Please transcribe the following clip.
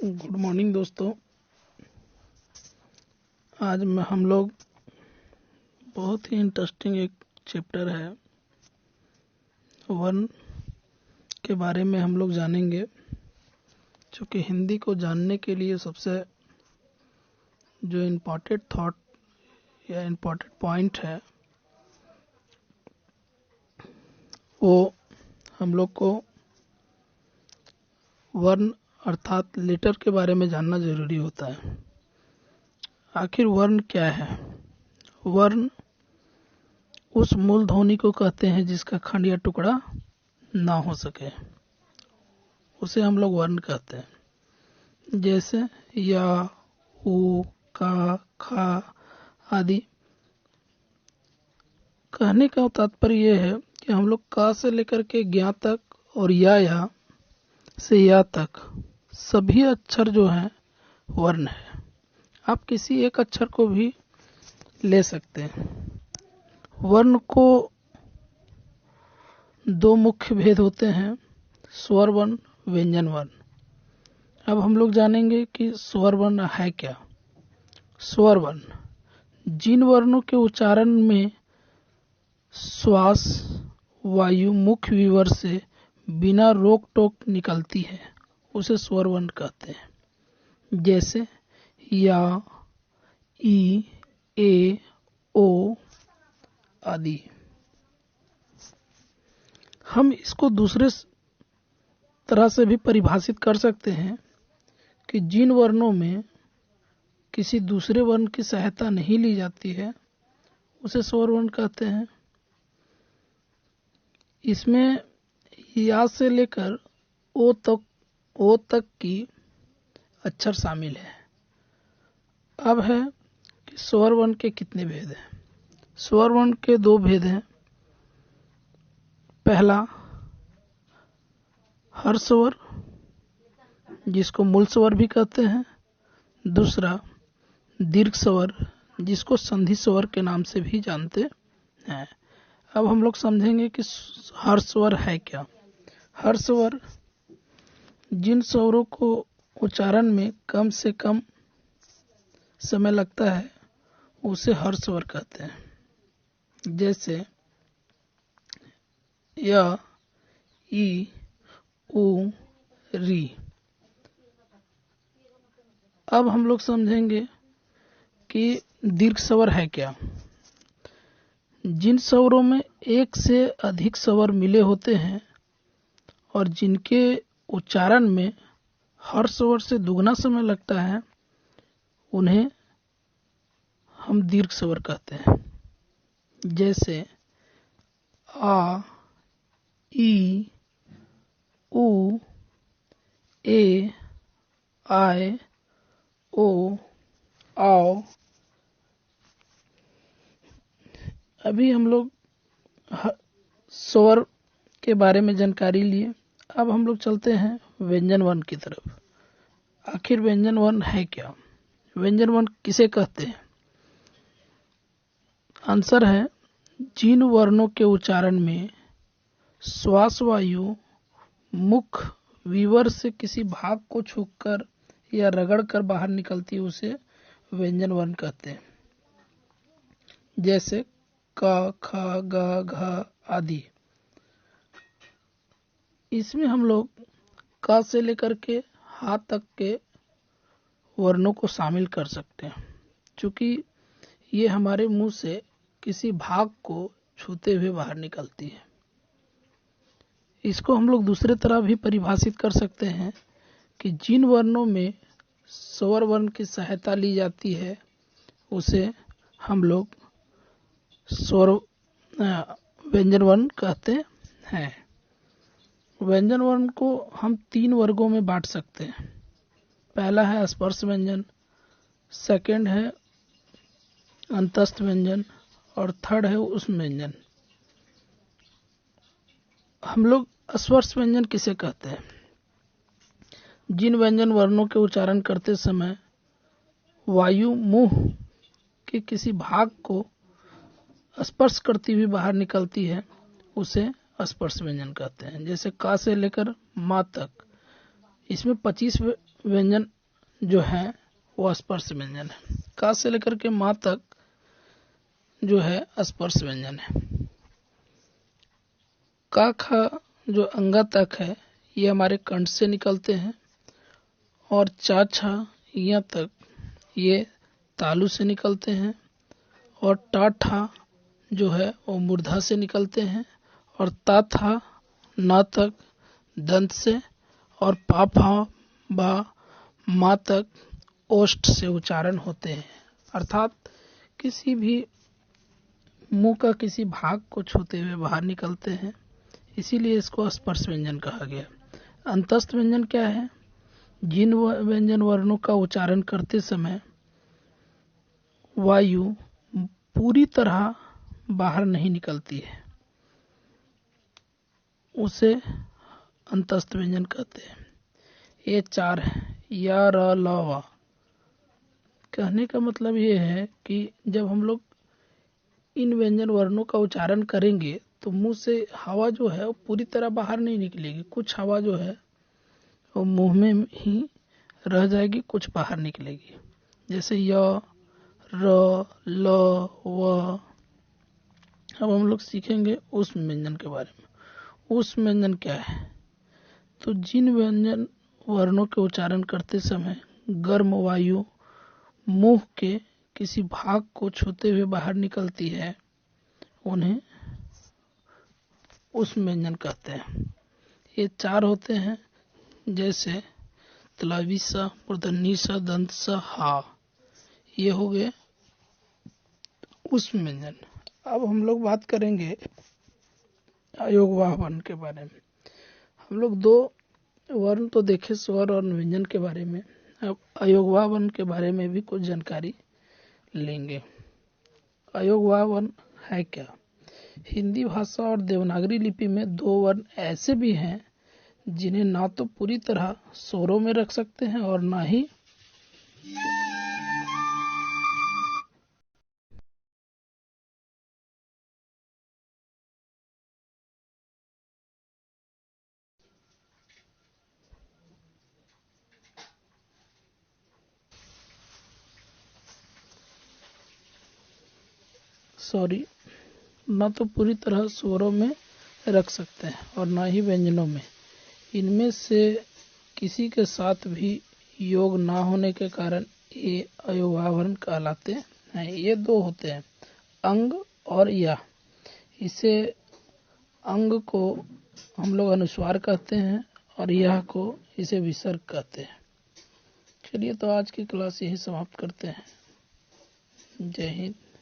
Good morning दोस्तों। आज में हम लोग बहुत ही इंटरेस्टिंग एक चैप्टर है वर्ण के बारे में हम लोग जानेंगे, क्योंकि हिंदी को जानने के लिए सबसे जो इम्पोर्टेंट थॉट या इम्पोर्टेंट पॉइंट है वो हम लोग को वर्ण अर्थात लेटर के बारे में जानना जरूरी होता है। आखिर वर्ण क्या है? वर्ण उस मूल ध्वनि को कहते हैं जिसका खंड या टुकड़ा ना हो सके, उसे हम लोग वर्ण कहते हैं। जैसे या, उ, का, खा आदि। कहने का तात्पर्य यह है कि हम लोग का से लेकर के ज्ञा तक और या से या तक सभी अक्षर जो हैं वर्ण है। आप किसी एक अक्षर को भी ले सकते हैं। वर्ण को दो मुख्य भेद होते हैं, स्वर वर्ण, व्यंजन वर्ण। अब हम लोग जानेंगे कि स्वर वर्ण है क्या। स्वर वर्ण जिन वर्णों के उच्चारण में श्वास वायु मुख विवर से बिना रोक टोक निकलती है उसे स्वर वर्ण कहते हैं। जैसे या, ई, ए, ओ आदि। हम इसको दूसरे तरह से भी परिभाषित कर सकते हैं कि जिन वर्णों में किसी दूसरे वर्ण की सहायता नहीं ली जाती है उसे स्वर वर्ण कहते हैं। इसमें या से लेकर ओ तक की अक्षर शामिल है। अब है कि स्वर वर्ण के कितने भेद हैं। स्वर वर्ण के दो भेद हैं। पहला हर्ष स्वर, जिसको मूल स्वर भी कहते हैं। दूसरा दीर्घ स्वर, जिसको संधि स्वर के नाम से भी जानते हैं। अब हम लोग समझेंगे कि हर्ष स्वर है क्या। हर्ष स्वर जिन स्वरों को उच्चारण में कम से कम समय लगता है उसे हर्ष स्वर कहते हैं। जैसे य, ई, उ, री। अब हम लोग समझेंगे कि दीर्घ स्वर है क्या। जिन स्वरों में एक से अधिक स्वर मिले होते हैं और जिनके उच्चारण में हर्ष स्वर से दुगना समय लगता है उन्हें हम दीर्घ स्वर कहते हैं। जैसे आ, ई, उ, ए, आय, ओ, आओ। अभी हम लोग स्वर के बारे में जानकारी लिए। अब हम लोग चलते हैं व्यंजन वर्ण की तरफ। आखिर व्यंजन वर्ण है क्या? व्यंजन वर्ण किसे कहते हैं? आंसर है जिन वर्णों के उच्चारण में श्वास वायु मुख विवर से किसी भाग को छूकर या रगड़ कर बाहर निकलती है उसे व्यंजन वर्ण कहते हैं। जैसे क, ख, ग, घ आदि। इसमें हम लोग क से लेकर के ह तक के वर्णों को शामिल कर सकते हैं, क्योंकि ये हमारे मुंह से किसी भाग को छूते हुए बाहर निकलती है। इसको हम लोग दूसरे तरह भी परिभाषित कर सकते हैं कि जिन वर्णों में स्वर वर्ण की सहायता ली जाती है उसे हम लोग व्यंजन वर्ण कहते हैं। व्यंजन वर्ण को हम तीन वर्गों में बांट सकते हैं। पहला है स्पर्श व्यंजन, सेकंड है अंतस्थ व्यंजन और थर्ड है उष्म व्यंजन। हम लोग स्पर्श व्यंजन किसे कहते हैं? जिन व्यंजन वर्णों के उच्चारण करते समय वायु मुंह के किसी भाग को स्पर्श करती हुई बाहर निकलती है उसे स्पर्श व्यंजन कहते हैं। जैसे का से लेकर मा तक, इसमें 25 व्यंजन जो है वो स्पर्श व्यंजन है। का से लेकर के माँ तक जो है स्पर्श व्यंजन है। का खा जो अंगा तक है ये हमारे कंठ से निकलते हैं, और चा छा या तक ये तालु से निकलते हैं, और टा ठा जो है वो मूर्धा से निकलते हैं, और ता था ना तक दंत से, और पा फा बा मा तक ओष्ठ से उच्चारण होते हैं। अर्थात किसी भी मुंह का किसी भाग को छूते हुए बाहर निकलते हैं, इसीलिए इसको स्पर्श व्यंजन कहा गया। अंतस्थ व्यंजन क्या है? जिन व्यंजन वर्णों का उच्चारण करते समय वायु पूरी तरह बाहर नहीं निकलती है, उसे अंतस्थ व्यंजन कहते हैं। ये 4 है, या र ल व। कहने का मतलब ये है कि जब हम लोग इन व्यंजन वर्णों का उच्चारण करेंगे तो मुंह से हवा जो है वो पूरी तरह बाहर नहीं निकलेगी, कुछ हवा जो है वो मुंह में ही रह जाएगी, कुछ बाहर निकलेगी। जैसे य, र, ल, व। अब हम लोग सीखेंगे उष्म व्यंजन के बारे में। उष्म व्यंजन क्या है? तो जिन व्यंजन वर्णों के उच्चारण करते समय गर्म वायु मुंह के किसी भाग को छूते हुए बाहर निकलती है, उन्हें उष्म व्यंजन कहते हैं। ये 4 होते हैं, जैसे तलावी सा, मूर्धन्य सा, दंत सा, हा। ये हो गए उष्म व्यंजन। अब हम लोग बात करेंगे अयोगवाह वर्ण के बारे में। हम लोग 2 वर्ण तो देखे, स्वर और व्यंजन के बारे में। अब अयोगवाह वर्ण के बारे में भी कुछ जानकारी लेंगे। अयोगवाह वर्ण है क्या? हिंदी भाषा और देवनागरी लिपि में 2 वर्ण ऐसे भी हैं जिन्हें ना तो पूरी तरह स्वरों में रख सकते हैं और ना ही ना तो पूरी तरह स्वरों में रख सकते हैं और ना ही व्यंजनों में। इनमें से किसी के साथ भी योग ना होने के कारण ये अयोगवाह वर्ण कहलाते हैं। ये 2 होते हैं, अंग और या। इसे अंग को हम लोग अनुस्वार कहते हैं और यह को इसे विसर्ग कहते हैं। चलिए, तो आज की क्लास यही समाप्त करते हैं। जय हिंद।